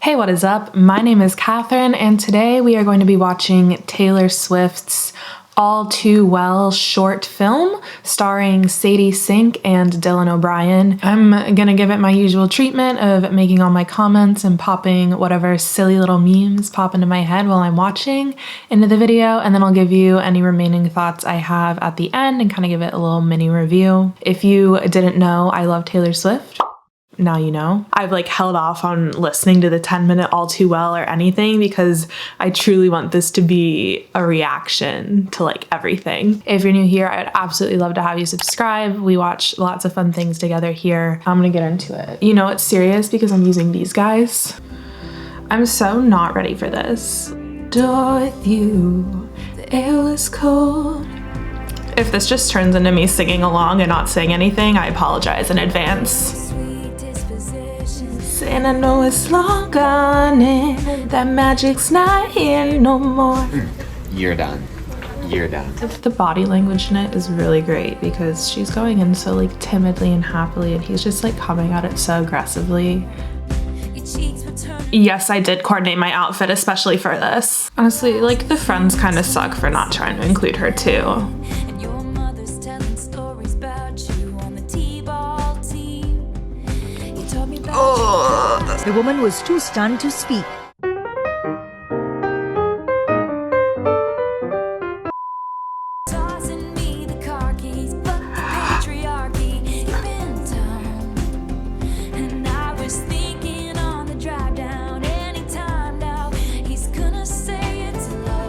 Hey, what is up? My name is Catherine, and today we are going to be watching Taylor Swift's All Too Well short film starring Sadie Sink and Dylan O'Brien. I'm gonna give it my usual treatment of making all my comments and popping whatever silly little memes pop into my head while I'm watching into the video, and then I'll give you any remaining thoughts I have at the end and kind of give it a little mini review. If you didn't know, I love Taylor Swift. Now you know. I've held off on listening to the 10-minute All Too Well or anything because I truly want this to be a reaction to everything. If you're new here, I'd absolutely love to have you subscribe. We watch lots of fun things together here. I'm gonna get into it. You know it's serious because I'm using these guys. I'm so not ready for this. Door with you, the air was cold. If this just turns into me singing along and not saying anything, I apologize in advance. And I know it's long gone and that magic's not here no more. You're done. You're done. The body language in it is really great because she's going in so timidly and happily, and he's just coming at it so aggressively. Yes, I did coordinate my outfit especially for this. Honestly, the friends kind of suck for not trying to include her too. The woman was too stunned to speak.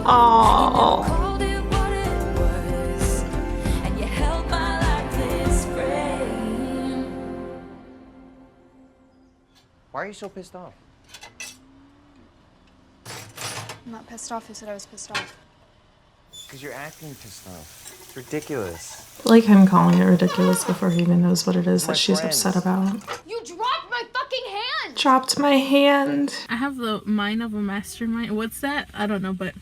Oh. Why are you so pissed off? I'm not pissed off. Who said I was pissed off? Because you're acting pissed off. It's ridiculous. Him calling it ridiculous before he even knows what it is that she's upset about. You dropped my fucking hand! Dropped my hand. I have the mind of a mastermind. What's that? I don't know, but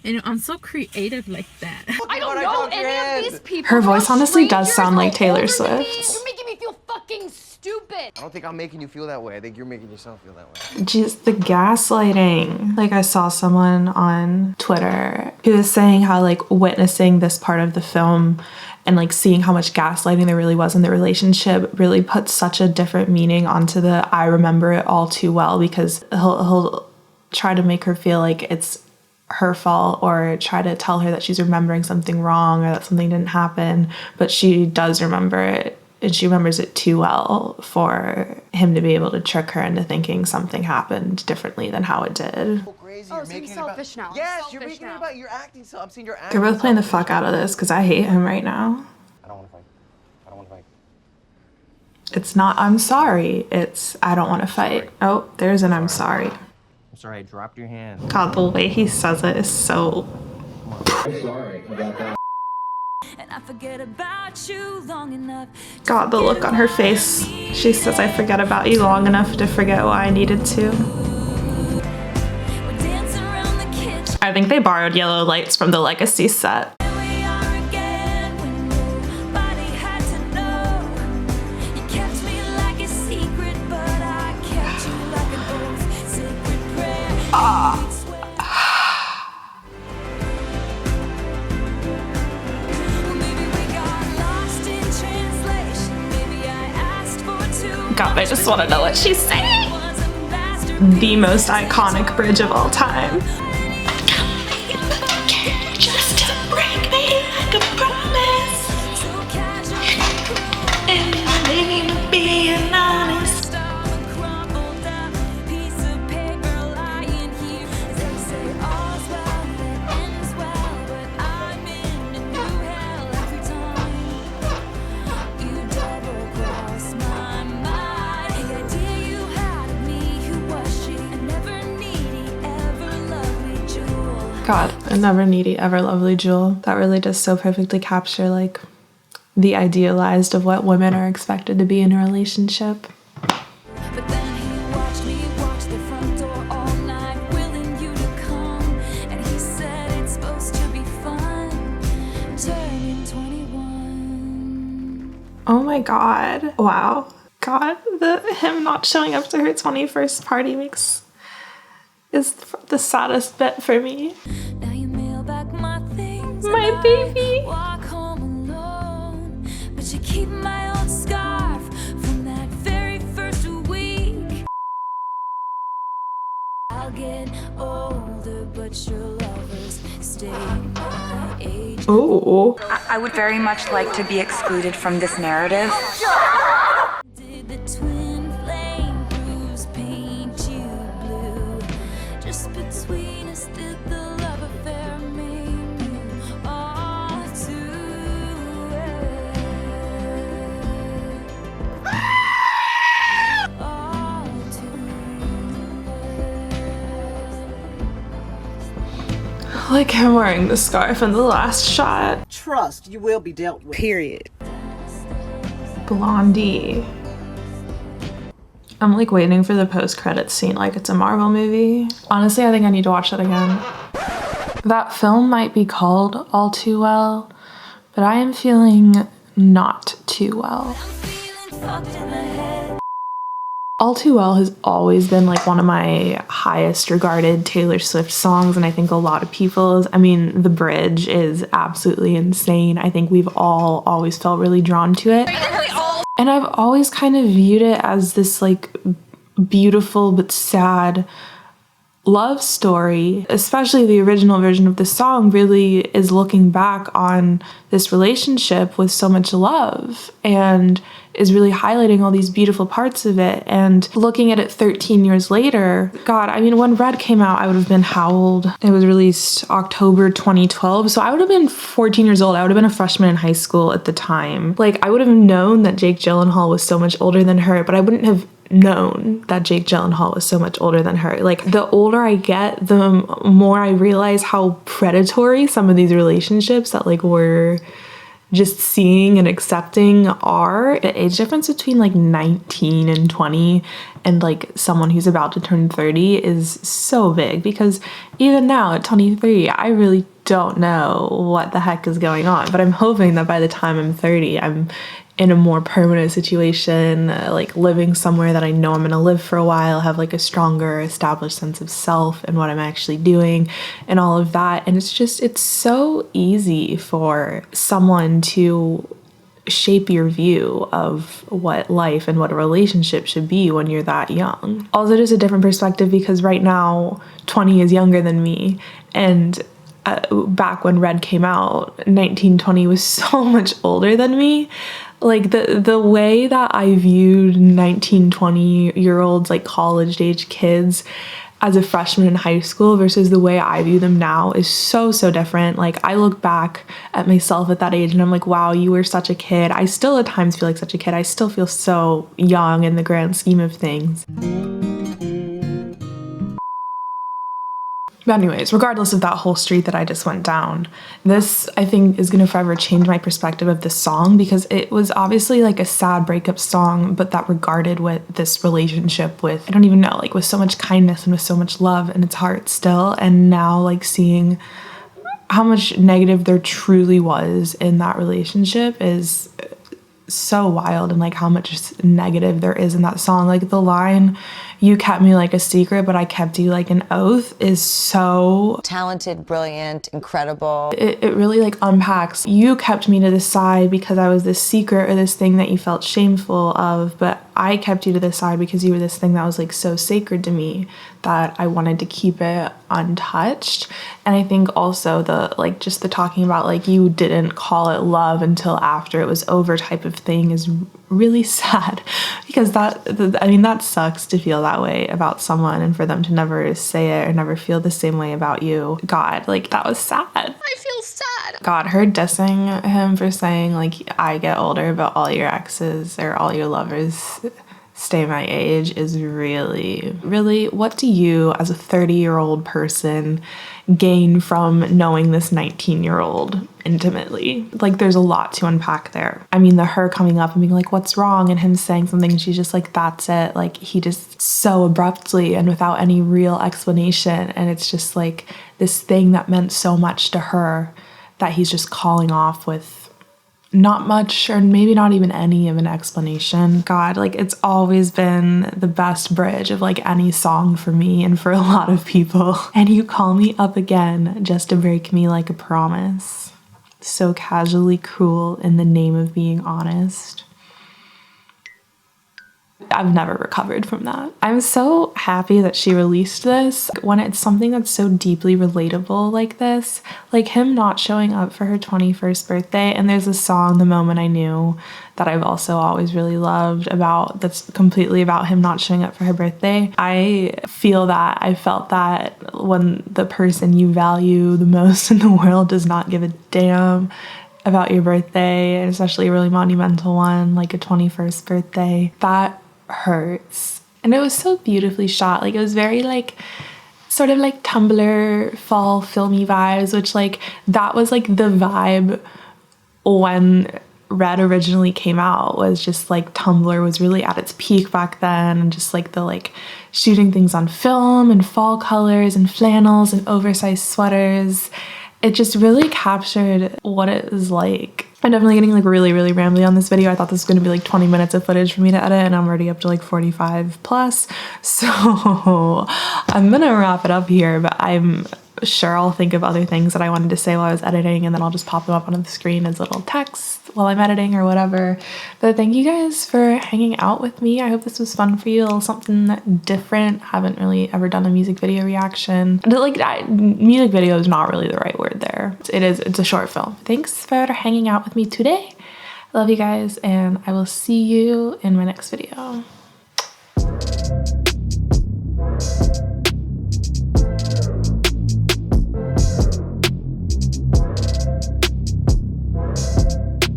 I'm so creative like that. I don't know any of these people. Her voice honestly does sound like Taylor You're Swift's. making me feel fucking stupid. I don't think I'm making you feel that way. I think you're making yourself feel that way. Just the gaslighting. I saw someone on Twitter who was saying how witnessing this part of the film and seeing how much gaslighting there really was in the relationship really put such a different meaning onto the I remember it all too well, because he'll try to make her feel like it's her fault or try to tell her that she's remembering something wrong or that something didn't happen, but she does remember it. And she remembers it too well for him to be able to trick her into thinking something happened differently than how it did. Oh, so he's selfish now. Yes, you're making it about, you're acting so, I'm seeing you're They're acting. both playing the fuck out of this because I hate him right now. I don't want to fight. I don't want to fight. It's not I'm sorry, it's I don't want to fight. Oh, there's an I'm sorry. I'm sorry, I dropped your hand. God, the way he says it is so... I'm sorry about that. And I forget about you long enough. God, the look on her face. She says, I forget about you long enough to forget why I needed to. I think they borrowed yellow lights from the Legacy set. God, I just want to know what she's saying. The most iconic bridge of all time. Just to break me like a promise. In the name of being honest. God, a never needy, ever lovely jewel. That really does so perfectly capture the idealized of what women are expected to be in a relationship. But then he watched me watch the front door all night, willing you to come. And he said it's supposed to be fun, turning 21. Oh my God. Wow. God, him not showing up to her 21st party makes is the saddest bit for me. Now you mail back my things. My and I baby. walk home alone, but you keep my old scarf from that very first week. I'll get older, but your lovers stay my age. Oh. I would very much like to be excluded from this narrative. Did the twin flame bruise paint you blue? Just between us, did the love affair make you all too all too Like him wearing the scarf in the last shot. Trust you will be dealt with. Period. Blondie. I'm like waiting for the post-credits scene like it's a Marvel movie. Honestly, I think I need to watch that again. That film might be called All Too Well, but I am feeling not too well. feeling fucked in the head. All Too Well has always been like one of my highest regarded Taylor Swift songs, and I think a lot of people's. I mean, the bridge is absolutely insane. I think we've all always felt really drawn to it. And I've always kind of viewed it as this like beautiful but sad love story. Especially the original version of the song really is looking back on this relationship with so much love and is really highlighting all these beautiful parts of it. And looking at it 13 years later, God, I mean, when Red came out, I would have been how old? It was released October 2012. So I would have been 14 years old. I would have been a freshman in high school at the time. Like, I would have known that Jake Gyllenhaal was so much older than her, but I wouldn't have known that Jake Gyllenhaal was so much older than her. Like, the older I get, the more I realize how predatory some of these relationships that like we're just seeing and accepting are. The age difference between like 19 and 20 and like someone who's about to turn 30 is so big, because even now at 23, I really don't know what the heck is going on. But I'm hoping that by the time I'm 30, I'm in a more permanent situation, like living somewhere that I know I'm gonna live for a while, have like a stronger established sense of self and what I'm actually doing and all of that. And it's so easy for someone to shape your view of what life and what a relationship should be when you're that young. Also, just a different perspective, because right now 20 is younger than me, and back when Red came out, 1920 was so much older than me. Like the way that I viewed 19, 20-year-olds, like college-age kids as a freshman in high school versus the way I view them now is so different. Like, I look back at myself at that age and I'm like, wow, you were such a kid. I still at times feel like such a kid. I still feel so young in the grand scheme of things. But anyways, regardless of that whole street that I just went down, this, I think, is going to forever change my perspective of this song, because it was obviously like a sad breakup song, but that regarded with this relationship with, I don't even know, like with so much kindness and with so much love in its heart still. And now like seeing how much negative there truly was in that relationship is so wild, and like how much negative there is in that song. Like the line, "You kept me like a secret, but I kept you like an oath," is so talented, brilliant, incredible. It really like unpacks. You kept me to the side because I was this secret or this thing that you felt shameful of, but I kept you to the side because you were this thing that was like so sacred to me that I wanted to keep it untouched. And I think also the like just the talking about like you didn't call it love until after it was over type of thing is really sad, because that sucks to feel that way about someone and for them to never say it or never feel the same way about you. God, like that was sad. I feel sad. God, her dissing him for saying like I get older but all your exes or all your lovers stay my age is really, really, what do you as a 30-year-old person gain from knowing this 19-year-old intimately? Like there's a lot to unpack there. I mean, her coming up and being like, what's wrong? And him saying something and she's just like, that's it. Like he just so abruptly and without any real explanation. And it's just like this thing that meant so much to her that he's just calling off with not much or maybe not even any of an explanation. God, like it's always been the best bridge of like any song for me and for a lot of people. And you call me up again just to break me like a promise. So casually cruel in the name of being honest. I've never recovered from that. I'm so happy that she released this when it's something that's so deeply relatable like this, like him not showing up for her 21st birthday. And there's a song, The Moment I Knew, that I've also always really loved about, that's completely about him not showing up for her birthday. I feel that, I felt that when the person you value the most in the world does not give a damn about your birthday, and especially a really monumental one like a 21st birthday, that hurts. And it was so beautifully shot. Like it was very like sort of like Tumblr fall filmy vibes, which like that was like the vibe when Red originally came out, was just like Tumblr was really at its peak back then, and just like the like shooting things on film and fall colors and flannels and oversized sweaters. It just really captured what it was like. I'm definitely getting like really rambly on this video. I thought this was going to be like 20 minutes of footage for me to edit, and I'm already up to like 45 plus. So I'm gonna wrap it up here, but I'm sure I'll think of other things that I wanted to say while I was editing, and then I'll just pop them up on the screen as little text while I'm editing or whatever. But thank you guys for hanging out with me. I hope this was fun for you, a little something different. Haven't really ever done a music video reaction. Like music video is not really the right word there. It's a short film. Thanks for hanging out with me today. I love you guys, and I will see you in my next video.